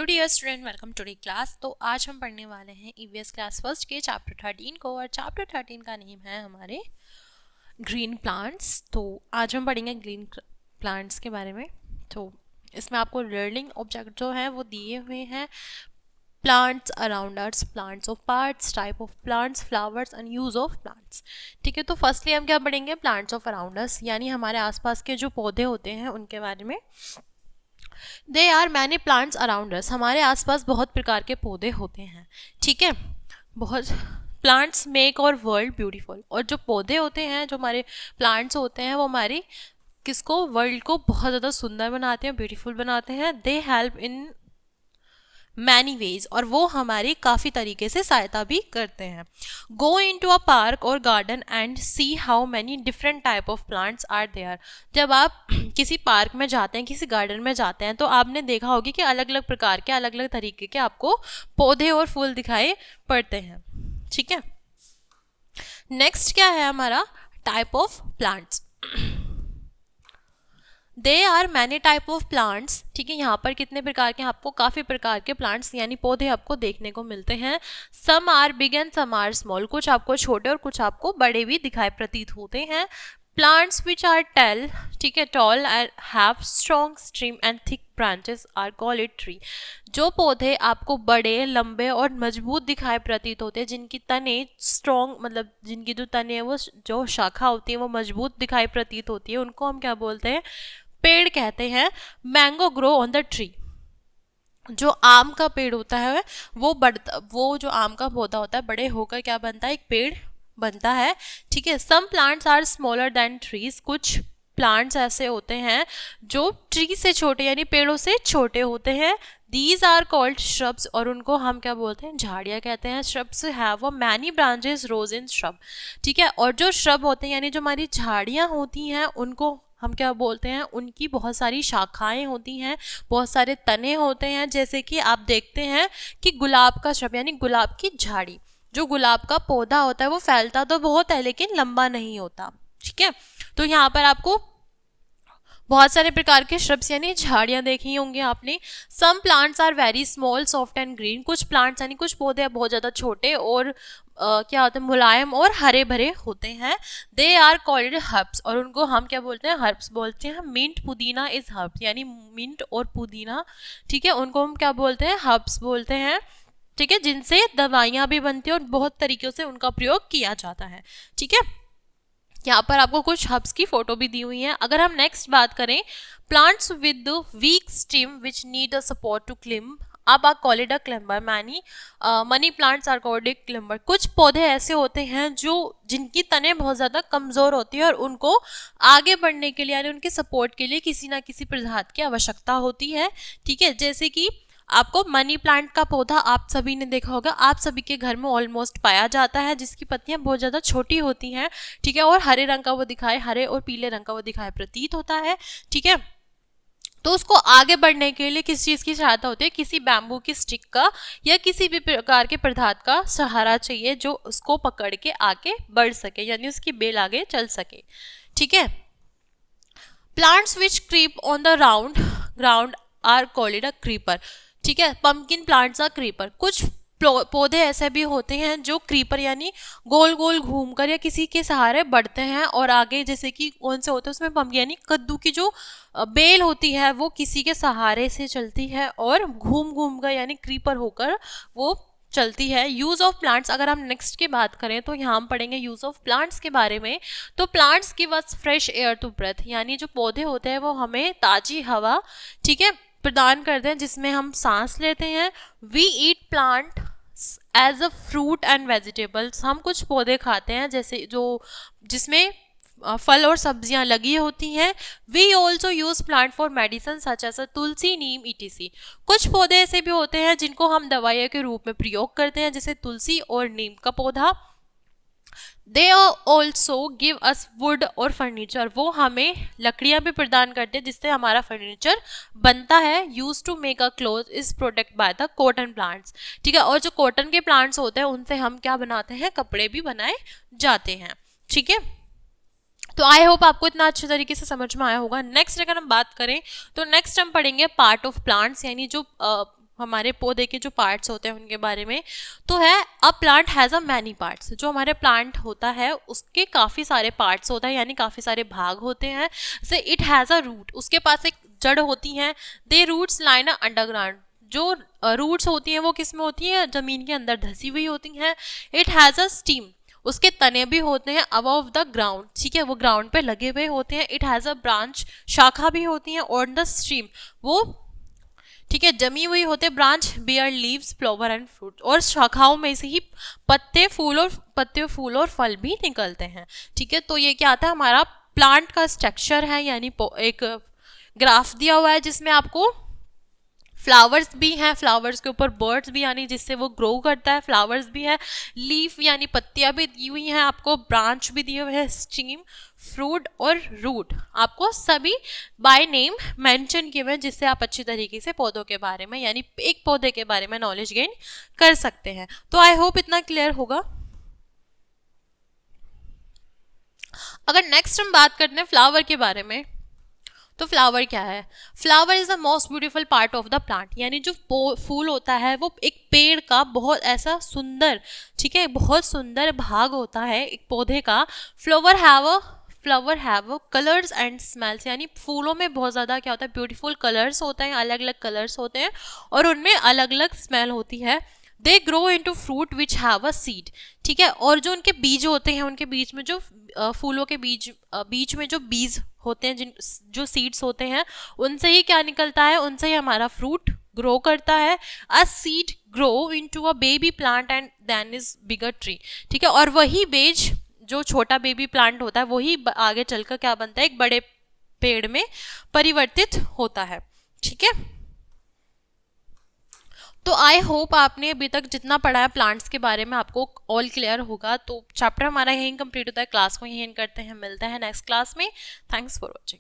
Hello dear student, welcome to the class. तो आज हम पढ़ने वाले हैं ईवीएस क्लास फर्स्ट के चैप्टर 13 को, और चैप्टर 13 का नेम है हमारे ग्रीन प्लांट्स। तो आज हम पढ़ेंगे ग्रीन प्लांट्स के बारे में। तो इसमें आपको लर्निंग ऑब्जेक्ट जो है वो दिए हुए हैं। Plants around us, plants of parts, type of plants, flowers and use of plants. ठीक है, तो फर्स्टली हम क्या पढ़ेंगे, प्लांट्स ऑफ अराउंड अस, यानी हमारे आसपास के जो पौधे होते हैं उनके बारे में। They are many plants around us, हमारे आसपास बहुत प्रकार के पौधे होते हैं। ठीक है, बहुत प्लांट्स मेक और वर्ल्ड ब्यूटीफुल, और जो पौधे होते हैं, जो हमारे प्लांट्स होते हैं, वो हमारी किसको, वर्ल्ड को बहुत ज़्यादा सुंदर बनाते हैं, ब्यूटीफुल बनाते हैं। They help in many ways, और वो हमारी काफ़ी तरीके से सहायता भी करते हैं। Go in to a park और garden and see how many different type of plants are there. जब आप किसी पार्क में जाते हैं, किसी गार्डन में जाते हैं, तो आपने देखा होगा कि अलग अलग प्रकार के, अलग अलग तरीके के आपको पौधे और फूल दिखाई पड़ते हैं। ठीक है, नेक्स्ट क्या है हमारा, type of plants. They are many type of plants. ठीक है, यहाँ पर कितने प्रकार के, आपको काफ़ी प्रकार के प्लांट्स यानी पौधे आपको देखने को मिलते हैं। Some are big and some are small, कुछ आपको छोटे और कुछ आपको बड़े भी दिखाई प्रतीत होते हैं। प्लांट्स विच आर टेल, ठीक है, tall and have strong stream and thick branches are called tree. जो पौधे आपको बड़े, लंबे और मजबूत दिखाई प्रतीत होते हैं, जिनकी तने स्ट्रॉन्ग, मतलब जिनकी जो तने है वो, जो शाखा होती है वो मजबूत दिखाई प्रतीत होती है, उनको हम क्या बोलते हैं, पेड़ कहते हैं। Mango grow on the tree, जो आम का पेड़ होता है वो जो आम का पौधा होता है बड़े होकर क्या बनता है, एक पेड़ बनता है। ठीक है, some plants are smaller than trees, कुछ प्लांट्स ऐसे होते हैं जो ट्री से छोटे यानी पेड़ों से छोटे होते हैं। दीज आर कॉल्ड श्रब्स, और उनको हम क्या बोलते हैं, झाड़ियाँ कहते हैं। Shrubs have a many branches rose in shrub. ठीक है, और जो श्रब होते हैं यानी जो हमारी झाड़ियाँ होती हैं, उनको हम क्या बोलते हैं, उनकी बहुत सारी शाखाएं होती हैं, बहुत सारे तने होते हैं। जैसे कि आप देखते हैं कि गुलाब का श्रब यानी गुलाब की झाड़ी, जो गुलाब का पौधा होता है वो फैलता तो बहुत है लेकिन लंबा नहीं होता। ठीक है, तो यहाँ पर आपको बहुत सारे प्रकार के श्रब्स यानी झाड़ियाँ देखी होंगी आपने। Some plants are very small, soft and green, कुछ प्लांट्स यानी कुछ पौधे बहुत ज़्यादा छोटे और क्या होते हैं, मुलायम और हरे भरे होते हैं। दे आर कॉल्ड हर्ब्स, और उनको हम क्या बोलते हैं, हर्ब्स बोलते हैं। मिंट, पुदीना इज हर्ब्स, यानी मिंट और पुदीना, ठीक है, उनको हम क्या बोलते हैं, हर्ब्स बोलते हैं। ठीक है, जिनसे दवाइयाँ भी बनती हैं और बहुत तरीक़ों से उनका प्रयोग किया जाता है। ठीक है, यहाँ पर आपको कुछ हर्ब्स की फोटो भी दी हुई है। अगर हम नेक्स्ट बात करें, plants with weak stem which need a support to climb, अब are called a climber, many money plants are called a climber. कुछ पौधे ऐसे होते हैं जो जिनकी तने बहुत ज़्यादा कमज़ोर होती है और उनको आगे बढ़ने के लिए यानी उनके सपोर्ट के लिए किसी ना किसी पदार्थ की आवश्यकता होती है। ठीक है, जैसे कि आपको मनी प्लांट का पौधा आप सभी ने देखा होगा, आप सभी के घर में ऑलमोस्ट पाया जाता है, जिसकी पत्तियां बहुत ज़्यादा छोटी होती हैं। ठीक है, और हरे रंग का वो दिखाए, हरे और पीले रंग का वो दिखाए प्रतीत होता है। ठीक है, तो उसको आगे बढ़ने के लिए किस चीज़ की सहायता होती है, किसी बैम्बू की स्टिक का या किसी भी प्रकार के पदार्थ का सहारा चाहिए जो उसको पकड़ के आगे बढ़ सके, यानी उसकी बेल आगे चल सके। ठीक है, plants which creep on the ground are called a creeper. ठीक है, पंपकिन प्लांट्स आर क्रीपर, कुछ पौधे ऐसे भी होते हैं जो क्रीपर यानी गोल गोल घूमकर या किसी के सहारे बढ़ते हैं और आगे, जैसे कि कौन से होते हैं उसमें, पंप यानी कद्दू की जो बेल होती है वो किसी के सहारे से चलती है और घूम घूम कर यानी क्रीपर होकर वो चलती है। यूज़ ऑफ प्लांट्स, अगर हम नेक्स्ट की बात करें तो यहाँ हम पढ़ेंगे यूज़ ऑफ प्लांट्स के बारे में। तो plants give us fresh air to breathe, यानी जो पौधे होते हैं वो हमें ताज़ी हवा, ठीक है, प्रदान करते हैं जिसमें हम सांस लेते हैं। We eat plant as a fruit and vegetables, हम कुछ पौधे खाते हैं जैसे जो जिसमें फल और सब्जियां लगी होती हैं। We also use plant for medicine such as tulsi, neem, etc. कुछ पौधे ऐसे भी होते हैं जिनको हम दवाइयों के रूप में प्रयोग करते हैं, जैसे तुलसी और नीम का पौधा। They also give us would और फर्नीचर, वो हमें लकड़ियां भी प्रदान करते हैं जिससे हमारा फर्नीचर बनता है। Use to make a cloth is protect by the cotton plants. ठीक है, और जो कॉटन के प्लांट्स होते हैं उनसे हम क्या बनाते हैं, कपड़े भी बनाए जाते हैं। ठीक है, तो आई होप आपको इतना अच्छे तरीके से समझ में आया होगा। नेक्स्ट अगर हम बात करें तो नेक्स्ट हम पढ़ेंगे पार्ट ऑफ प्लांट्स, यानी जो हमारे पौधे के जो पार्ट्स होते हैं उनके बारे में, तो है a plant has a many parts. जो हमारे प्लांट होता है उसके काफ़ी सारे पार्ट्स होता है, यानी काफ़ी सारे भाग होते हैं। जैसे इट हैज़ अ रूट, उसके पास एक जड़ होती हैं। दे रूट्स लाइन अंडरग्राउंड, जो रूट्स होती हैं वो किस में होती हैं, जमीन के अंदर धसी हुई होती हैं। इट हैज़ अ स्टीम, उसके तने भी होते हैं अबव द ग्राउंड, ठीक है, वो ग्राउंड पे लगे हुए होते हैं। इट हैज़ अ ब्रांच, शाखा भी होती हैं। ऑन द स्ट्रीम, वो ठीक है जमी हुई होते। Branch bear leaves flower and fruit, और शाखाओं में से ही पत्ते फूल और फल भी निकलते हैं। ठीक है, तो ये क्या आता है, हमारा प्लांट का स्ट्रक्चर है, यानी एक ग्राफ दिया हुआ है जिसमें आपको फ्लावर्स भी हैं, फ्लावर्स के ऊपर बर्ड्स भी, यानी जिससे वो ग्रो करता है, फ्लावर्स भी है। लीफ यानी पत्तियां भी दी हुई हैं आपको, ब्रांच भी दिए हुए हैं, स्टीम, फ्रूट और रूट आपको सभी बाय नेम मेंशन किए हुए हैं, जिससे आप अच्छी तरीके से पौधों के बारे में, यानी एक पौधे के बारे में नॉलेज गेन कर सकते हैं। तो आई होप इतना क्लियर होगा। अगर नेक्स्ट हम बात करते हैं फ्लावर के बारे में, तो फ्लावर क्या है? Flower is the most beautiful part of the plant, यानी जो फूल होता है वो एक पेड़ का बहुत ऐसा सुंदर, ठीक है, बहुत सुंदर भाग होता है एक पौधे का। Flower have colours and smells, यानी फूलों में बहुत ज़्यादा क्या होता है, ब्यूटीफुल कलर्स होते हैं, अलग अलग कलर्स होते हैं और उनमें अलग अलग स्मेल होती है। They grow into fruit which have a seed, ठीक है, और जो उनके बीज होते हैं, उनके बीच में जो फूलों के बीच में जो बीज होते हैं, जो सीड्स होते हैं, उनसे ही क्या निकलता है, उनसे ही हमारा फ्रूट ग्रो करता है। A seed grow into a baby plant and then is bigger tree, ठीक है, और वही बेज, जो छोटा बेबी प्लांट होता है, वही आगे चलकर क्या बनता है, एक बड़े पेड़ में परिवर्तित होता है। ठीक है, तो आई होप आपने अभी तक जितना पढ़ा है प्लांट्स के बारे में आपको ऑल क्लियर होगा। तो चैप्टर हमारा यहीं कंप्लीट होता है, क्लास को यहीं करते हैं, मिलते हैं नेक्स्ट क्लास में। Thanks for watching.